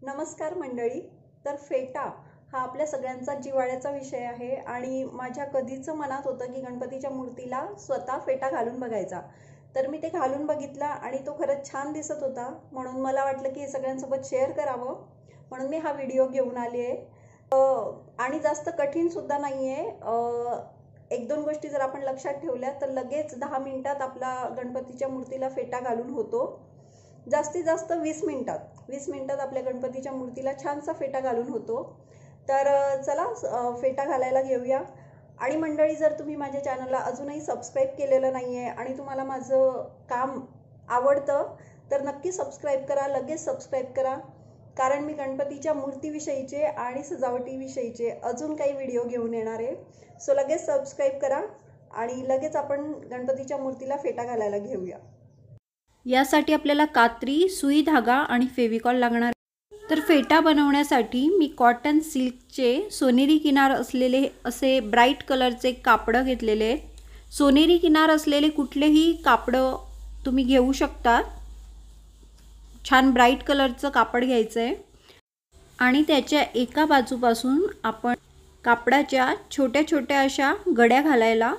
नमस्कार मंडळी. तर फेटा हा आपल्या सगळ्यांचा जिव्हाळ्याचा विषय आहे आणि माझ्या कधीच मनात होतं की गणपतीच्या मूर्तीला स्वतः फेटा घालून बघायचा. तर मी ते घालून बघितला आणि तो खरंच छान दिसत होता, म्हणून मला वाटलं की हे सगळ्यांसोबत शेअर करावं, म्हणून मी हा व्हिडिओ घेऊन आली आहे. आणि जास्त कठीण सुद्धा नाही आहे. एक दोन गोष्टी जर आपण लक्षात ठेवल्या तर लगेच 10 मिनिटात आपला गणपतीच्या मूर्तीला फेटा घालून होतो. जास्तीत जास्त 20 मिनिटात आपल्या गणपतीच्या मूर्तीला छानसा फेटा घालून होतो. तर चला फेटा घालायला घेऊया. आणि मंडळी, जर तुम्ही माझ्या चॅनलला अजूनही सबस्क्राईब केलेलं नाही आहे आणि तुम्हाला माझं काम आवडतं तर नक्की सबस्क्राईब करा, लगेच सबस्क्राईब करा, कारण मी गणपतीच्या मूर्तीविषयीचे आणि सजावटीविषयीचे अजून काही व्हिडिओ घेऊन येणार आहे. सो लगेच सबस्क्राईब करा आणि लगेच आपण गणपतीच्या मूर्तीला फेटा घालायला घेऊया. यासाठी आपल्याला कात्री, सुई, धागा आणि फेविकॉल लागणार. तर फेटा बनवण्यासाठी मी कॉटन सिल्कचे सोनेरी किनार असलेले असे ब्राईट कलरचे कापड घेतलेले. सोनेरी किनार असलेले कुठलेही कापड तुम्ही घेऊ शकता. छान ब्राईट कलरचं कापड घ्यायचं आहे आणि त्याच्या एका बाजूपासून आपण कापडाच्या छोट्या छोट्या अशा गड्या घालायला,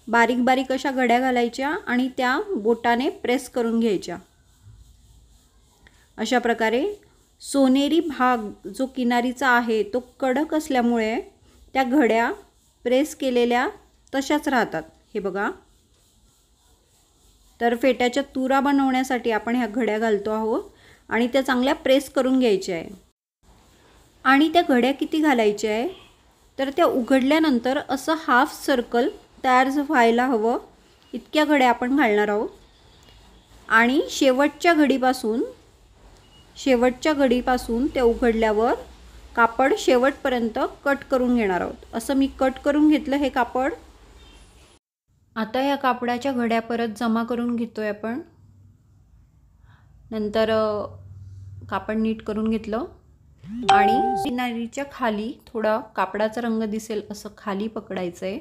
बारीक बारीक अशा गड्या घालायच्या आणि त्या बोटाने प्रेस करून घ्यायच्या. अशा प्रकारे सोनेरी भाग जो किनारीचा आहे तो कडक असल्यामुळे त्या घड्या प्रेस केलेल्या तशाच राहतात. हे बघा. तर फेट्याच्या तुरा बनवण्यासाठी आपण ह्या घड्या घालतो आहोत आणि त्या चांगल्या प्रेस करून घ्यायच्या आहे. आणि त्या घड्या किती घालायच्या आहे तर त्या उघडल्यानंतर असं हाफ सर्कल तयार व्हायला हवं इतक्या घड्या आपण घालणार आहोत. आणि शेवटच्या घडीपासून ते उघडल्यावर कापड शेवटपर्यंत कट करून घेणार आहोत. असं मी कट करून घेतलं हे कापड. आता या कापडाच्या घड्या परत जमा करून घेतोय आपण. नंतर कापड नीट करून घेतलं आणि किनारीच्या खाली थोडा कापडाचा रंग दिसेल असं खाली पकडायचं आहे.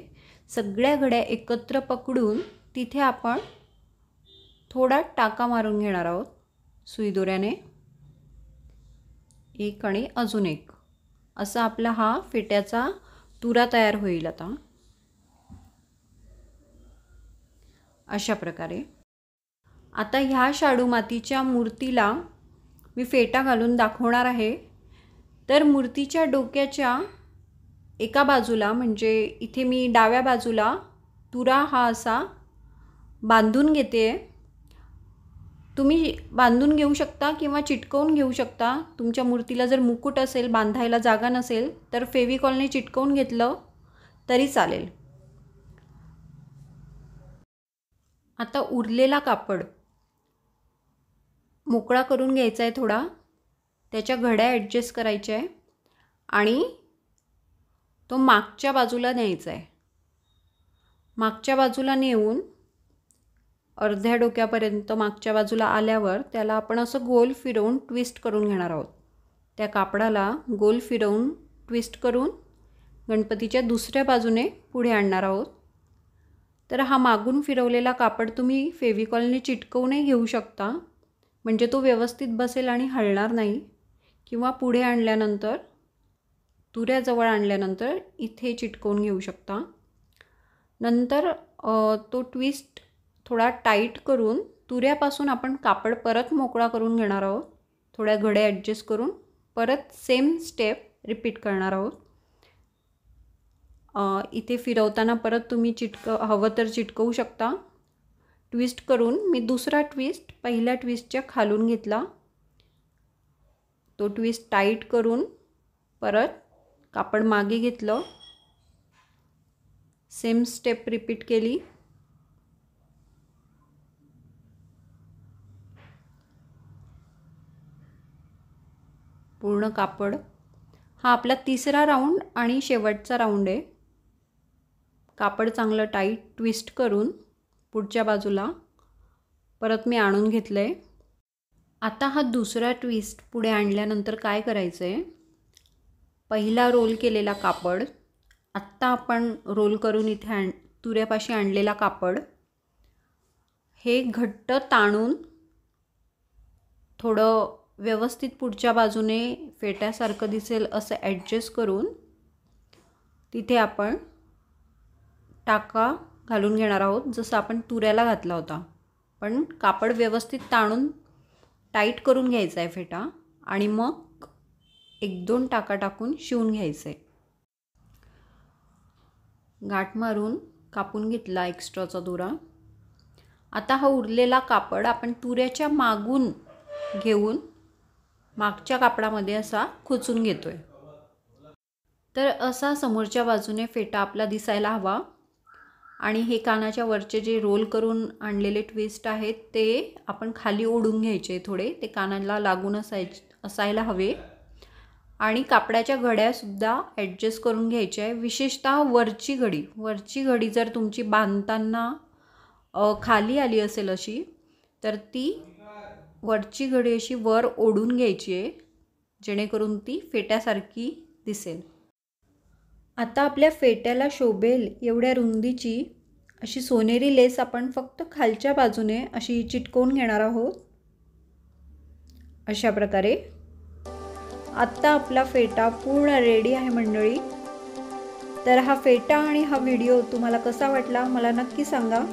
सगळ्या घड्या एकत्र पकडून तिथे आपण थोडा टाका मारून घेणार आहोत सुई दोऱ्याने. एक आणि अजून एक असा आपला हा फेट्याचा तुरा तयार होईल. आता अशा प्रकारे आता ह्या शाडू मातीच्या मूर्तीला मी फेटा घालून दाखवणार आहे. तर मूर्तीच्या डोक्याच्या एका बाजूला म्हणजे इथे मी डाव्या बाजूला तुरा हा असा बांधून घेते. तुम्ही बांधून घेऊ शकता किंवा चिटकवून घेऊ शकता. तुमच्या मूर्तीला जर मुकुट असेल, बांधायला जागा नसेल तर फेविकॉलने चिटकवून घेतलं तरी चालेल. आता उरलेला कापड मोकळा करून घ्यायचा आहे थोडा. त्याच्या घड्या ॲडजस्ट करायच्या आहे आणि तो मागच्या बाजूला न्यायचा आहे. मागच्या बाजूला नेऊन अर्ध्या डोक्यापर्यंत मागच्या बाजूला आल्यावर त्याला आपण असं गोल फिरवून ट्विस्ट करून घेणार आहोत. त्या कापडाला गोल फिरवून ट्विस्ट करून गणपतीच्या दुसऱ्या बाजूने पुढे आणणार आहोत. तर हा मागून फिरवलेला कापड तुम्ही फेविकॉलने चिटकवूनही घेऊ शकता, म्हणजे तो व्यवस्थित बसेल आणि हलणार नाही. किंवा पुढे आणल्यानंतर तुऱ्याजवळ आणल्यानंतर इथे चिटकवून घेऊ शकता. नंतर तो ट्विस्ट थोडा टाईट करून तुऱ्यापासून आपण कापड परत मोकळा करून घेणार आहोत. थोड्या घड्या ॲडजस्ट करून परत सेम स्टेप रिपीट करणार आहोत. इथे फिरवताना परत तुम्ही हवं तर चिटकवू शकता. ट्विस्ट करून मी दुसरा ट्विस्ट पहिल्या ट्विस्टच्या खालून घेतला. तो ट्विस्ट टाईट करून परत कापड मागे घेतलं. सेम स्टेप रिपीट केली. पूर्ण कापड हा आपला तिसरा राऊंड आणि शेवटचा राऊंड आहे. कापड चांगलं टाईट ट्विस्ट करून पुढच्या बाजूला परत मी आणून घेतलं आहे. आता हा दुसरा ट्विस्ट पुढे आणल्यानंतर काय करायचं आहे, पहिला रोल केलेला कापड आत्ता आपण रोल करून इथे तुऱ्यापाशी आणलेला कापड हे घट्ट ताणून थोडं व्यवस्थित पुढच्या बाजूने फेट्यासारखं दिसेल असं ॲडजस्ट करून तिथे आपण टाका घालून घेणार आहोत, जसं आपण तुऱ्याला घातला होता. पण कापड व्यवस्थित ताणून टाईट करून घ्यायचा आहे फेटा आणि मग 1-2 टाका टाकून शिवून घ्यायचं आहे. गाठ मारून कापून घेतला एक्स्ट्राचा दोरा. आता हा उरलेला कापड आपण तुऱ्याच्या मागून घेऊन मागच्या कापडामध्ये असा खोचून घेतोय. तर असा समोरच्या बाजूने फेटा आपला दिसायला हवा. आणि हे कानाच्या वरचे जे रोल करून आणलेले ट्विस्ट आहेत ते आपण खाली ओढून घ्यायचे थोडे, ते कानाला लागून असायला हवे. आणि कापडाच्या घड्यासुद्धा ॲडजस्ट करून घ्यायच्या आहे. विशेषतः वरची घडी जर तुमची बांधताना खाली आली असेल अशी, तर ती वरची घडी अशी वर ओढून घ्यायची आहे, जेणेकरून ती फेट्यासारखी दिसेल. आता आपल्या फेट्याला शोभेल एवढ्या रुंदीची अशी सोनेरी लेस आपण फक्त खालच्या बाजूने अशी चिटकवून घेणार आहोत. अशा प्रकारे आत्ता आपला फेटा पूर्ण रेडी आहे मंडळी. तर हा फेटा आणि हा व्हिडिओ तुम्हाला कसा वाटला मला नक्की सांगा.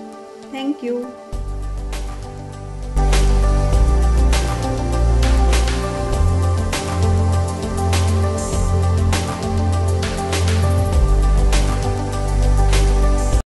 थँक्यू.